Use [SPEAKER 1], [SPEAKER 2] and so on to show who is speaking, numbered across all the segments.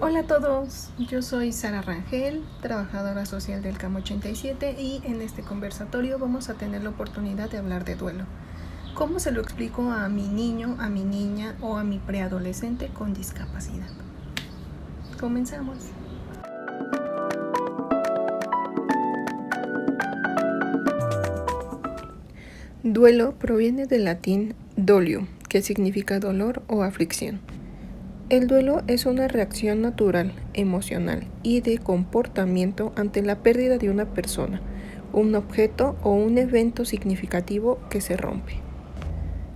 [SPEAKER 1] Hola a todos, yo soy Sara Rangel, trabajadora social del CAM 87 y en este conversatorio vamos a tener la oportunidad de hablar de duelo. ¿Cómo se lo explico a mi niño, a mi niña o a mi preadolescente con discapacidad? Comenzamos. Duelo proviene del latín dolio, que significa dolor o aflicción. El duelo es una reacción natural, emocional y de comportamiento ante la pérdida de una persona, un objeto o un evento significativo que se rompe.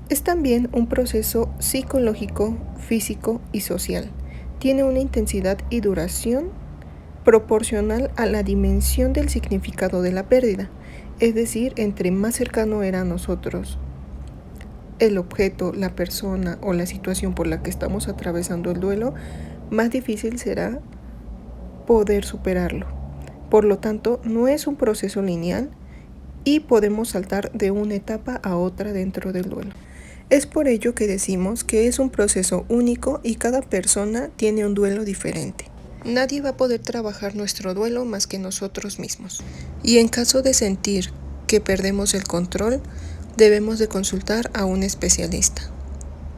[SPEAKER 1] Es también un proceso psicológico, físico y social. Tiene una intensidad y duración proporcional a la dimensión del significado de la pérdida, es decir, entre más cercano era a nosotros el objeto, la persona o la situación por la que estamos atravesando el duelo, más difícil será poder superarlo. Por lo tanto, no es un proceso lineal y podemos saltar de una etapa a otra dentro del duelo. Es por ello que decimos que es un proceso único y cada persona tiene un duelo diferente. Nadie va a poder trabajar nuestro duelo más que nosotros mismos. Y en caso de sentir que perdemos el control, debemos de consultar a un especialista.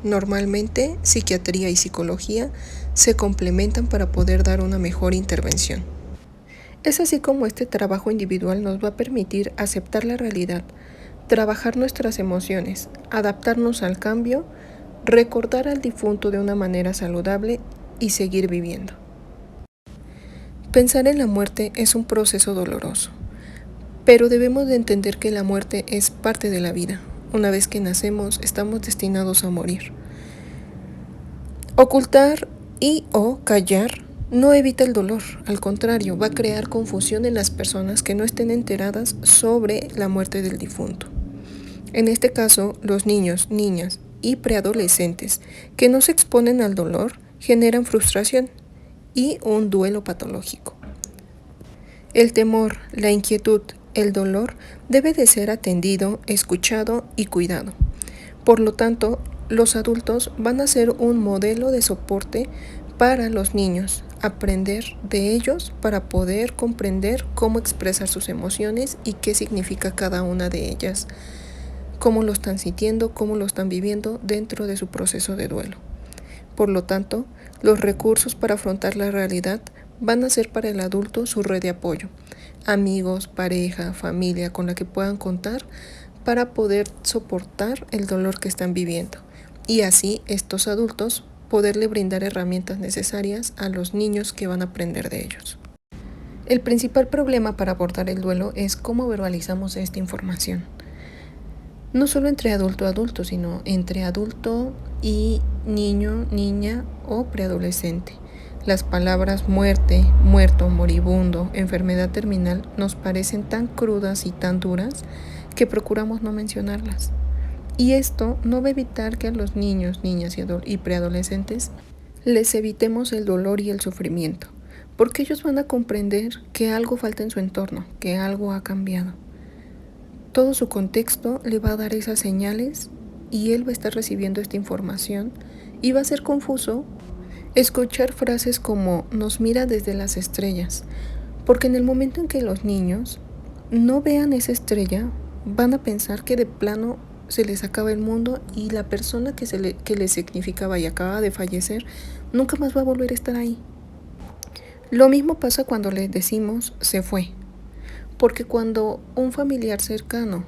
[SPEAKER 1] Normalmente, psiquiatría y psicología se complementan para poder dar una mejor intervención. Es así como este trabajo individual nos va a permitir aceptar la realidad, trabajar nuestras emociones, adaptarnos al cambio, recordar al difunto de una manera saludable y seguir viviendo. Pensar en la muerte es un proceso doloroso, pero debemos de entender que la muerte es parte de la vida. Una vez que nacemos, estamos destinados a morir. Ocultar o callar no evita el dolor, al contrario, va a crear confusión en las personas que no estén enteradas sobre la muerte del difunto. En este caso, los niños, niñas y preadolescentes que no se exponen al dolor generan frustración y un duelo patológico. El temor, la inquietud, el dolor debe de ser atendido, escuchado y cuidado. Por lo tanto, los adultos van a ser un modelo de soporte para los niños, aprender de ellos para poder comprender cómo expresar sus emociones y qué significa cada una de ellas, cómo lo están sintiendo, cómo lo están viviendo dentro de su proceso de duelo. Por lo tanto, los recursos para afrontar la realidad van a ser para el adulto su red de apoyo, amigos, pareja, familia con la que puedan contar para poder soportar el dolor que están viviendo y así estos adultos poderle brindar herramientas necesarias a los niños que van a aprender de ellos. El principal problema para abordar el duelo es cómo verbalizamos esta información. No solo entre adulto a adulto, sino entre adulto y niño, niña o preadolescente. Las palabras muerte, muerto, moribundo, enfermedad terminal nos parecen tan crudas y tan duras que procuramos no mencionarlas. Y esto no va a evitar que a los niños, niñas y preadolescentes les evitemos el dolor y el sufrimiento, porque ellos van a comprender que algo falta en su entorno, que algo ha cambiado. Todo su contexto le va a dar esas señales y él va a estar recibiendo esta información y va a ser confuso escuchar frases como nos mira desde las estrellas, porque en el momento en que los niños no vean esa estrella, van a pensar que de plano se les acaba el mundo y la persona que les significaba y acaba de fallecer nunca más va a volver a estar ahí. Lo mismo pasa cuando les decimos se fue, porque cuando un familiar cercano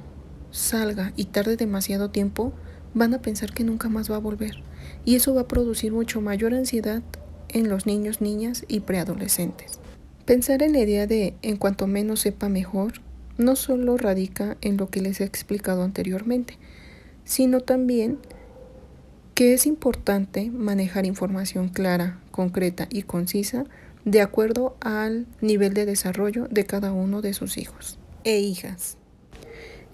[SPEAKER 1] salga y tarde demasiado tiempo, van a pensar que nunca más va a volver y eso va a producir mucho mayor ansiedad en los niños, niñas y preadolescentes. Pensar en la idea de en cuanto menos sepa mejor no solo radica en lo que les he explicado anteriormente, sino también que es importante manejar información clara, concreta y concisa de acuerdo al nivel de desarrollo de cada uno de sus hijos e hijas.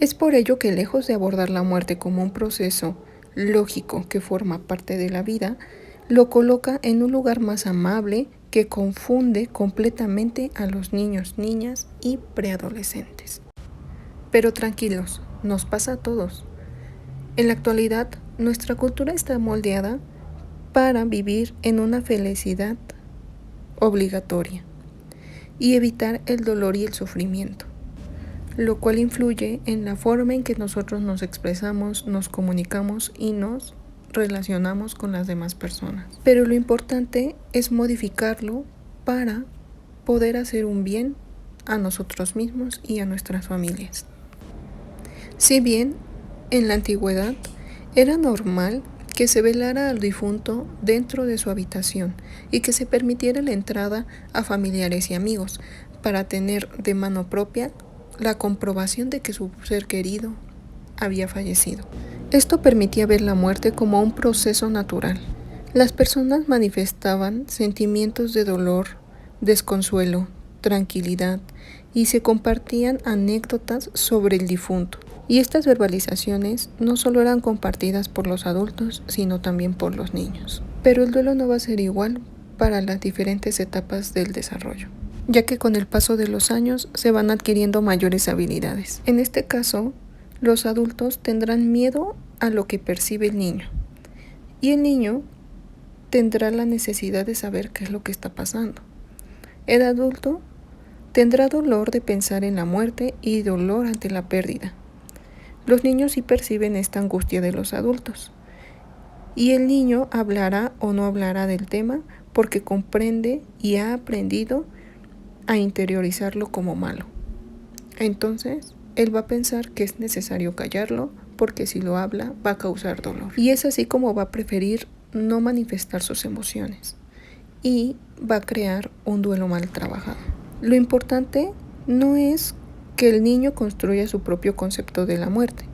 [SPEAKER 1] Es por ello que lejos de abordar la muerte como un proceso lógico que forma parte de la vida, lo coloca en un lugar más amable que confunde completamente a los niños, niñas y preadolescentes. Pero tranquilos, nos pasa a todos. En la actualidad, nuestra cultura está moldeada para vivir en una felicidad obligatoria, y evitar el dolor y el sufrimiento, lo cual influye en la forma en que nosotros nos expresamos, nos comunicamos y nos relacionamos con las demás personas. Pero lo importante es modificarlo para poder hacer un bien a nosotros mismos y a nuestras familias. Si bien en la antigüedad era normal que se velara al difunto dentro de su habitación y que se permitiera la entrada a familiares y amigos para tener de mano propia la comprobación de que su ser querido había fallecido. Esto permitía ver la muerte como un proceso natural. Las personas manifestaban sentimientos de dolor, desconsuelo, tranquilidad y se compartían anécdotas sobre el difunto. Y estas verbalizaciones no solo eran compartidas por los adultos, sino también por los niños. Pero el duelo no va a ser igual para las diferentes etapas del desarrollo, ya que con el paso de los años se van adquiriendo mayores habilidades. En este caso, los adultos tendrán miedo a lo que percibe el niño, y el niño tendrá la necesidad de saber qué es lo que está pasando. El adulto tendrá dolor de pensar en la muerte y dolor ante la pérdida. Los niños sí perciben esta angustia de los adultos, y el niño hablará o no hablará del tema porque comprende y ha aprendido a interiorizarlo como malo. Entonces, él va a pensar que es necesario callarlo porque si lo habla va a causar dolor. Y es así como va a preferir no manifestar sus emociones y va a crear un duelo mal trabajado. Lo importante no es que el niño construya su propio concepto de la muerte,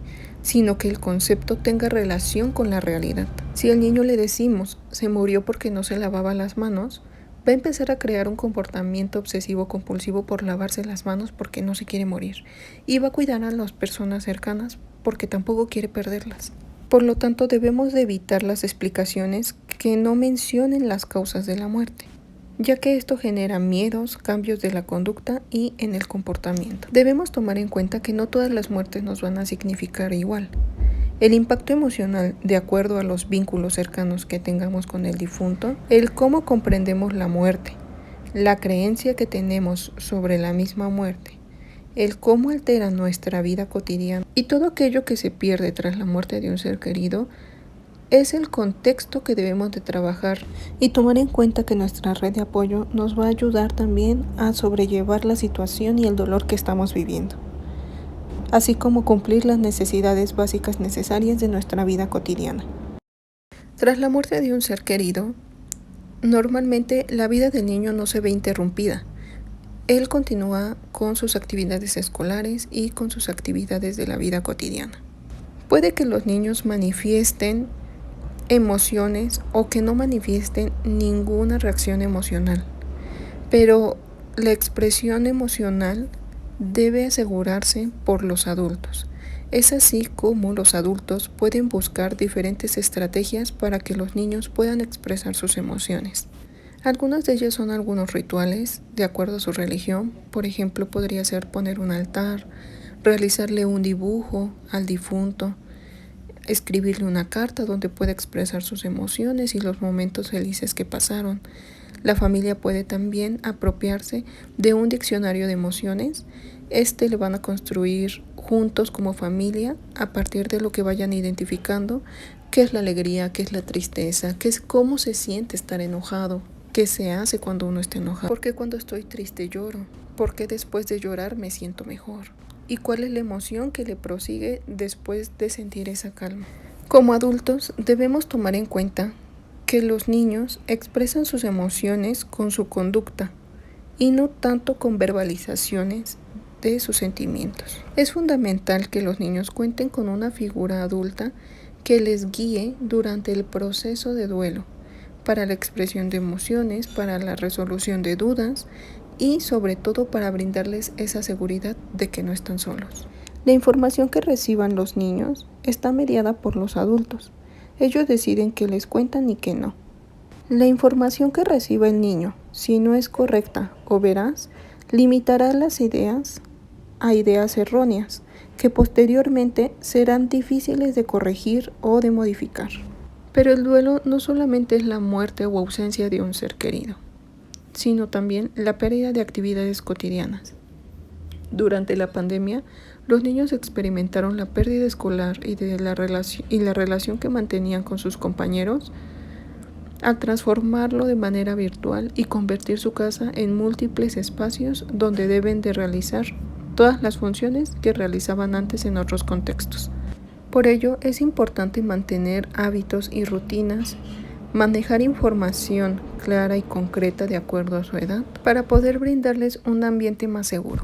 [SPEAKER 1] sino que el concepto tenga relación con la realidad. Si al niño le decimos se murió porque no se lavaba las manos, va a empezar a crear un comportamiento obsesivo compulsivo por lavarse las manos porque no se quiere morir, y va a cuidar a las personas cercanas porque tampoco quiere perderlas. Por lo tanto, debemos de evitar las explicaciones que no mencionen las causas de la muerte, ya que esto genera miedos, cambios de la conducta y en el comportamiento. Debemos tomar en cuenta que no todas las muertes nos van a significar igual. El impacto emocional, de acuerdo a los vínculos cercanos que tengamos con el difunto, el cómo comprendemos la muerte, la creencia que tenemos sobre la misma muerte, el cómo altera nuestra vida cotidiana y todo aquello que se pierde tras la muerte de un ser querido, es el contexto que debemos de trabajar y tomar en cuenta que nuestra red de apoyo nos va a ayudar también a sobrellevar la situación y el dolor que estamos viviendo, así como cumplir las necesidades básicas necesarias de nuestra vida cotidiana. Tras la muerte de un ser querido, normalmente la vida del niño no se ve interrumpida. Él continúa con sus actividades escolares y con sus actividades de la vida cotidiana. Puede que los niños manifiesten emociones o que no manifiesten ninguna reacción emocional, pero la expresión emocional debe asegurarse por los adultos. Es así como los adultos pueden buscar diferentes estrategias para que los niños puedan expresar sus emociones. Algunas de ellas son algunos rituales de acuerdo a su religión. Por ejemplo, podría ser poner un altar, realizarle un dibujo al difunto, escribirle una carta donde pueda expresar sus emociones y los momentos felices que pasaron. La familia puede también apropiarse de un diccionario de emociones. Le van a construir juntos como familia a partir de lo que vayan identificando, qué es la alegría, qué es la tristeza, qué es cómo se siente estar enojado, qué se hace cuando uno está enojado, por qué cuando estoy triste lloro, por qué después de llorar me siento mejor y cuál es la emoción que le prosigue después de sentir esa calma. Como adultos debemos tomar en cuenta que los niños expresan sus emociones con su conducta y no tanto con verbalizaciones de sus sentimientos. Es fundamental que los niños cuenten con una figura adulta que les guíe durante el proceso de duelo, para la expresión de emociones, para la resolución de dudas y sobre todo para brindarles esa seguridad de que no están solos. La información que reciban los niños está mediada por los adultos. Ellos deciden qué les cuentan y qué no. La información que reciba el niño, si no es correcta o veraz, limitará las ideas a ideas erróneas, que posteriormente serán difíciles de corregir o de modificar. Pero el duelo no solamente es la muerte o ausencia de un ser querido. sino también la pérdida de actividades cotidianas. Durante la pandemia, los niños experimentaron la pérdida escolar y la relación que mantenían con sus compañeros al transformarlo de manera virtual y convertir su casa en múltiples espacios donde deben de realizar todas las funciones que realizaban antes en otros contextos. Por ello, es importante mantener hábitos y rutinas, manejar información clara y concreta de acuerdo a su edad para poder brindarles un ambiente más seguro.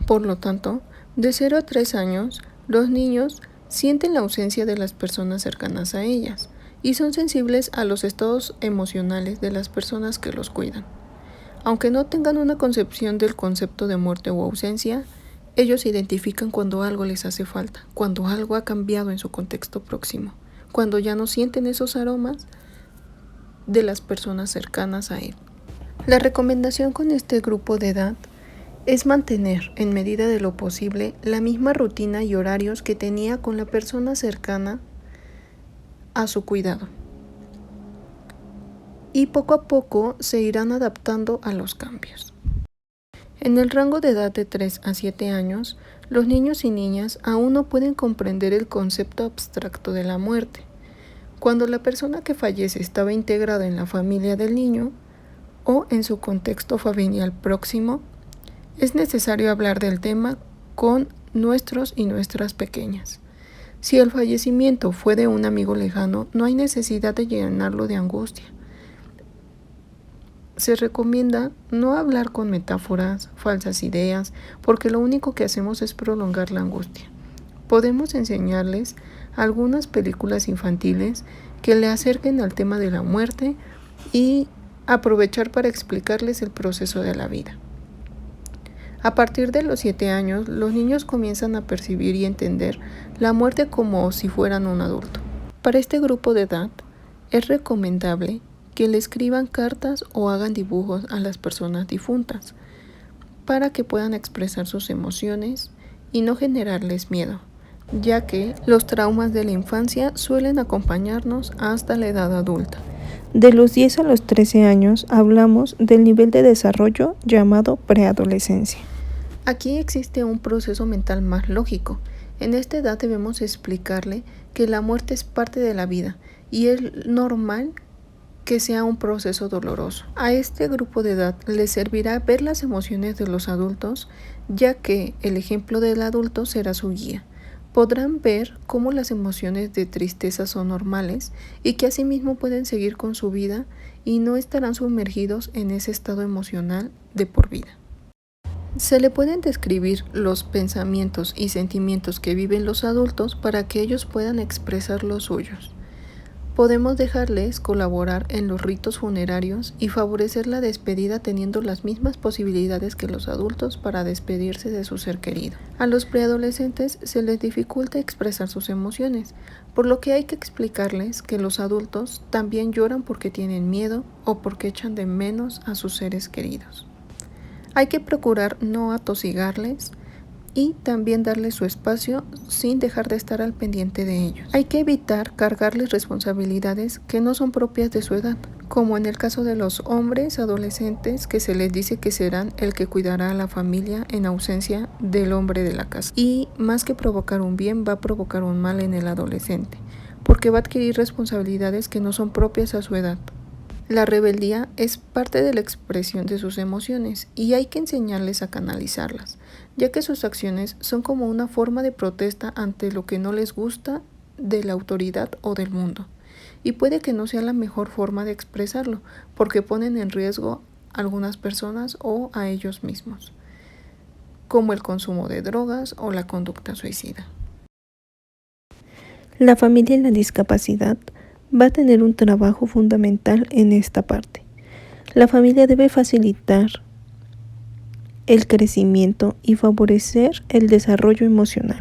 [SPEAKER 1] Por lo tanto, de 0 a 3 años, los niños sienten la ausencia de las personas cercanas a ellas y son sensibles a los estados emocionales de las personas que los cuidan. Aunque no tengan una concepción del concepto de muerte o ausencia, ellos identifican cuando algo les hace falta, cuando algo ha cambiado en su contexto próximo, cuando ya no sienten esos aromas de las personas cercanas a él. La recomendación con este grupo de edad es mantener, en medida de lo posible, la misma rutina y horarios que tenía con la persona cercana a su cuidado. Y poco a poco se irán adaptando a los cambios. En el rango de edad de 3 a 7 años, los niños y niñas aún no pueden comprender el concepto abstracto de la muerte. Cuando la persona que fallece estaba integrada en la familia del niño o en su contexto familiar próximo, es necesario hablar del tema con nuestros y nuestras pequeñas. Si el fallecimiento fue de un amigo lejano, no hay necesidad de llenarlo de angustia. Se recomienda no hablar con metáforas, falsas ideas, porque lo único que hacemos es prolongar la angustia. Podemos enseñarles algunas películas infantiles que le acerquen al tema de la muerte y aprovechar para explicarles el proceso de la vida. A partir de los 7 años, los niños comienzan a percibir y entender la muerte como si fueran un adulto. Para este grupo de edad, es recomendable que le escriban cartas o hagan dibujos a las personas difuntas para que puedan expresar sus emociones y no generarles miedo, ya que los traumas de la infancia suelen acompañarnos hasta la edad adulta. De los 10 a los 13 años hablamos del nivel de desarrollo llamado preadolescencia. Aquí existe un proceso mental más lógico. En esta edad debemos explicarle que la muerte es parte de la vida y es normal que sea un proceso doloroso. A este grupo de edad les servirá ver las emociones de los adultos, ya que el ejemplo del adulto será su guía. Podrán ver cómo las emociones de tristeza son normales y que asimismo pueden seguir con su vida y no estarán sumergidos en ese estado emocional de por vida. Se le pueden describir los pensamientos y sentimientos que viven los adultos para que ellos puedan expresar los suyos. Podemos dejarles colaborar en los ritos funerarios y favorecer la despedida teniendo las mismas posibilidades que los adultos para despedirse de su ser querido. A los preadolescentes se les dificulta expresar sus emociones, por lo que hay que explicarles que los adultos también lloran porque tienen miedo o porque echan de menos a sus seres queridos. Hay que procurar no atosigarles y también darles su espacio sin dejar de estar al pendiente de ellos. Hay que evitar cargarles responsabilidades que no son propias de su edad, como en el caso de los hombres adolescentes que se les dice que serán el que cuidará a la familia en ausencia del hombre de la casa. Y más que provocar un bien, va a provocar un mal en el adolescente, porque va a adquirir responsabilidades que no son propias a su edad. La rebeldía es parte de la expresión de sus emociones y hay que enseñarles a canalizarlas, ya que sus acciones son como una forma de protesta ante lo que no les gusta de la autoridad o del mundo. Y puede que no sea la mejor forma de expresarlo, porque ponen en riesgo a algunas personas o a ellos mismos, como el consumo de drogas o la conducta suicida. La familia en la discapacidad va a tener un trabajo fundamental en esta parte. La familia debe facilitar el crecimiento y favorecer el desarrollo emocional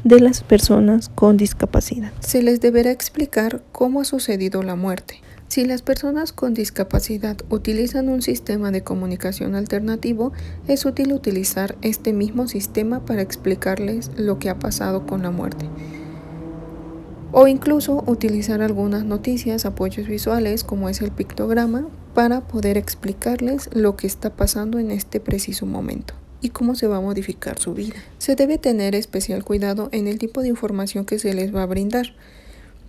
[SPEAKER 1] de las personas con discapacidad. Se les deberá explicar cómo ha sucedido la muerte. Si las personas con discapacidad utilizan un sistema de comunicación alternativo, es útil utilizar este mismo sistema para explicarles lo que ha pasado con la muerte. O incluso utilizar algunas noticias, apoyos visuales como es el pictograma, para poder explicarles lo que está pasando en este preciso momento y cómo se va a modificar su vida. Se debe tener especial cuidado en el tipo de información que se les va a brindar,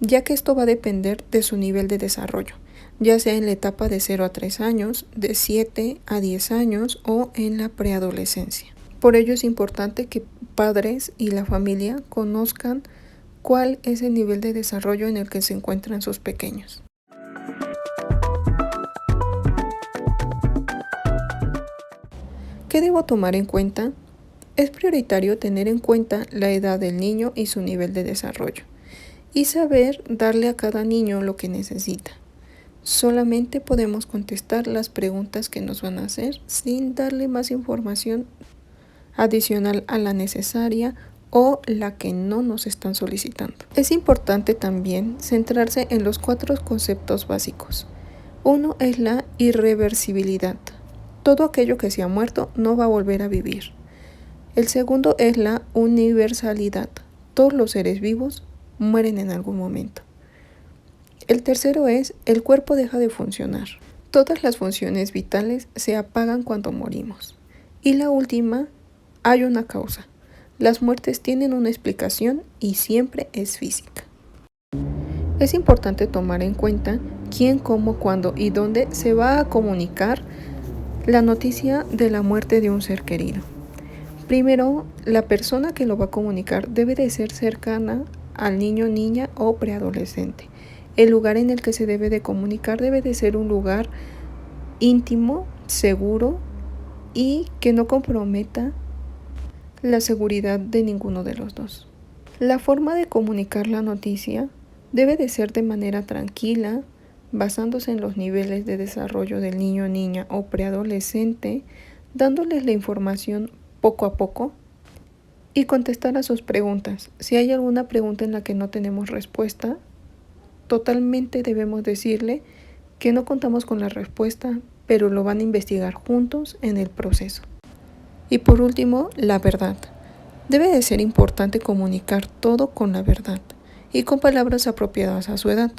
[SPEAKER 1] ya que esto va a depender de su nivel de desarrollo, ya sea en la etapa de 0 a 3 años, de 7 a 10 años o en la preadolescencia. Por ello es importante que padres y la familia conozcan cuál es el nivel de desarrollo en el que se encuentran sus pequeños. ¿Qué debo tomar en cuenta? Es prioritario tener en cuenta la edad del niño y su nivel de desarrollo, y saber darle a cada niño lo que necesita. Solamente podemos contestar las preguntas que nos van a hacer sin darle más información adicional a la necesaria o la que no nos están solicitando. Es importante también centrarse en los 4 conceptos básicos. Uno es la irreversibilidad. Todo aquello que se ha muerto no va a volver a vivir. El segundo es la universalidad. Todos los seres vivos mueren en algún momento. El tercero es el cuerpo deja de funcionar. Todas las funciones vitales se apagan cuando morimos. Y la última, hay una causa. Las muertes tienen una explicación y siempre es física. Es importante tomar en cuenta quién, cómo, cuándo y dónde se va a comunicar la noticia de la muerte de un ser querido. Primero, la persona que lo va a comunicar debe de ser cercana al niño, niña o preadolescente. El lugar en el que se debe de comunicar debe de ser un lugar íntimo, seguro y que no comprometa la seguridad de ninguno de los dos. La forma de comunicar la noticia debe de ser de manera tranquila, basándose en los niveles de desarrollo del niño, niña o preadolescente, dándoles la información poco a poco y contestar a sus preguntas. Si hay alguna pregunta en la que no tenemos respuesta, totalmente debemos decirle que no contamos con la respuesta, pero lo van a investigar juntos en el proceso. Y por último, la verdad. Debe de ser importante comunicar todo con la verdad y con palabras apropiadas a su edad.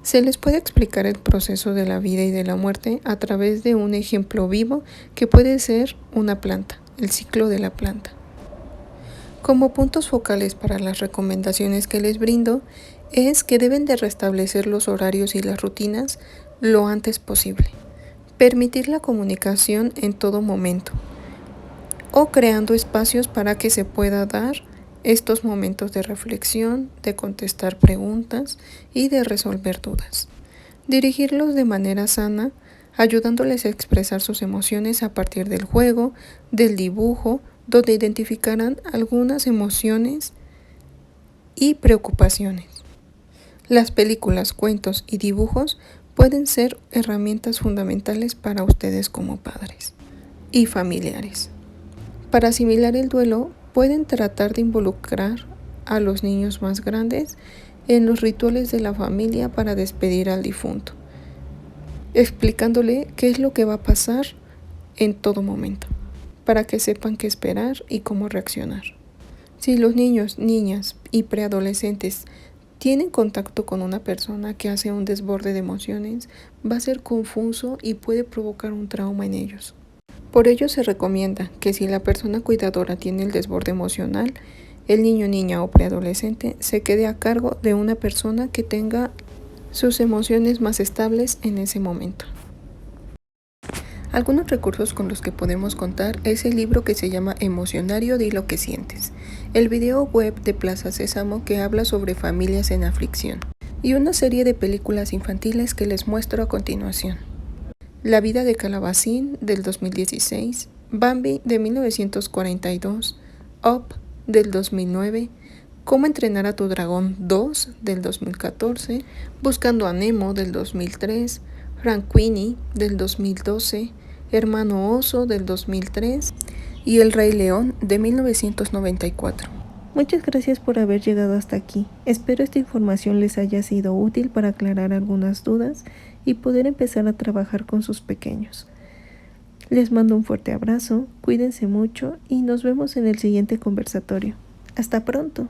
[SPEAKER 1] Se les puede explicar el proceso de la vida y de la muerte a través de un ejemplo vivo que puede ser una planta, el ciclo de la planta. Como puntos focales para las recomendaciones que les brindo es que deben de restablecer los horarios y las rutinas lo antes posible, permitir la comunicación en todo momento o creando espacios para que se pueda dar estos momentos de reflexión, de contestar preguntas y de resolver dudas. Dirigirlos de manera sana, ayudándoles a expresar sus emociones a partir del juego, del dibujo, donde identificarán algunas emociones y preocupaciones. Las películas, cuentos y dibujos pueden ser herramientas fundamentales para ustedes como padres y familiares. Para asimilar el duelo, pueden tratar de involucrar a los niños más grandes en los rituales de la familia para despedir al difunto, explicándole qué es lo que va a pasar en todo momento, para que sepan qué esperar y cómo reaccionar. Si los niños, niñas y preadolescentes tienen contacto con una persona que hace un desborde de emociones, va a ser confuso y puede provocar un trauma en ellos. Por ello se recomienda que si la persona cuidadora tiene el desborde emocional, el niño, niña o preadolescente se quede a cargo de una persona que tenga sus emociones más estables en ese momento. Algunos recursos con los que podemos contar es el libro que se llama Emocionario, di lo que sientes, el video web de Plaza Sésamo que habla sobre familias en aflicción y una serie de películas infantiles que les muestro a continuación. La vida de Calabacín del 2016, Bambi de 1942, Up del 2009, Cómo entrenar a tu dragón 2 del 2014, Buscando a Nemo del 2003, Frankenweenie del 2012, Hermano Oso del 2003 y El Rey León de 1994. Muchas gracias por haber llegado hasta aquí. Espero esta información les haya sido útil para aclarar algunas dudas y poder empezar a trabajar con sus pequeños. Les mando un fuerte abrazo, cuídense mucho y nos vemos en el siguiente conversatorio. Hasta pronto.